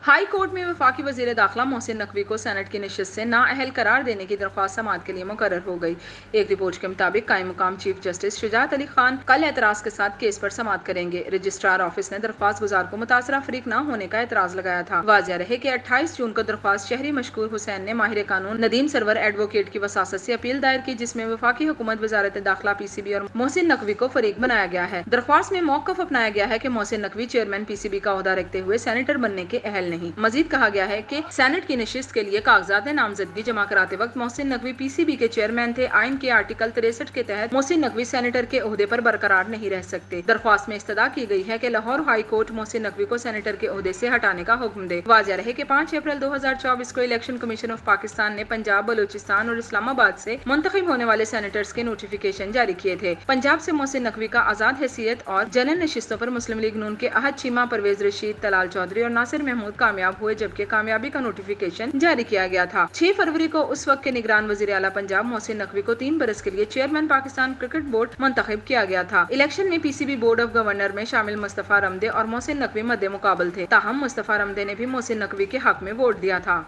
High court میں وفاقی وزیر داخلہ محسن نقوی کو سینٹ کی نشست سے نااہل قرار دینے کی درخواست سماعت کے لیے مقرر ہو گئی۔ ایک رپورٹ کے مطابق قائم مقام چیف جسٹس شجاعت علی خان کل اعتراض کے ساتھ کیس پر سماعت کریں گے۔ رجسٹرار آفس نے درخواست گزار کو متاثرہ فریق نہ ہونے کا اعتراض لگایا تھا۔ واضح رہے کہ 28 جون کو درخواست شہری مشکور حسین نے ماہر قانون ندیم سرور ایڈوکیٹ کی وساطت سے اپیل دائر کی، جس میں وفاقی حکومت، وزارت داخلہ، پی سی بی اور محسن نقوی کو فریق بنایا گیا ہے۔ درخواست میں موقف اپنایا گیا ہے کہ Mohsin Naqvi chairman P C B کا عہدہ رکھتے ہوئے سینیٹر بننے کے اہل نہیں۔ مزید کہا گیا ہے کہ سینٹ کی نشست کے لیے کاغذات نامزدگی جمع کراتے وقت محسن نقوی پی سی بی کے چیئرمین تھے۔ آئین کے آرٹیکل 63 کے تحت محسن نقوی سینیٹر کے عہدے پر برقرار نہیں رہ سکتے۔ درخواست میں استدعا کی گئی ہے کہ لاہور ہائی کورٹ محسن نقوی کو سینیٹر کے عہدے سے ہٹانے کا حکم دے۔ واضح رہے کہ 5 اپریل 2024 کو الیکشن کمیشن آف پاکستان نے پنجاب، بلوچستان اور اسلام آباد سے منتخب ہونے والے سینیٹرز کے نوٹیفیکیشن جاری کیے تھے۔ پنجاب سے محسن نقوی کا آزاد حیثیت اور جنرل نشستوں پر مسلم لیگ نون کے احد چیمہ، پرویز رشید، طلال چودھری اور ناصر محمود کامیاب ہوئے، جبکہ کامیابی کا نوٹیفیکیشن جاری کیا گیا تھا۔ 6 فروری کو اس وقت کے نگران وزیر اعلیٰ پنجاب محسن نقوی کو 3 برس کے لیے چیئرمین پاکستان کرکٹ بورڈ منتخب کیا گیا تھا۔ الیکشن میں P C B board of governor میں شامل مصطفیٰ رمدے اور محسن نقوی مد مقابل تھے، تاہم مصطفیٰ رمدے نے بھی محسن نقوی کے حق میں ووٹ دیا تھا۔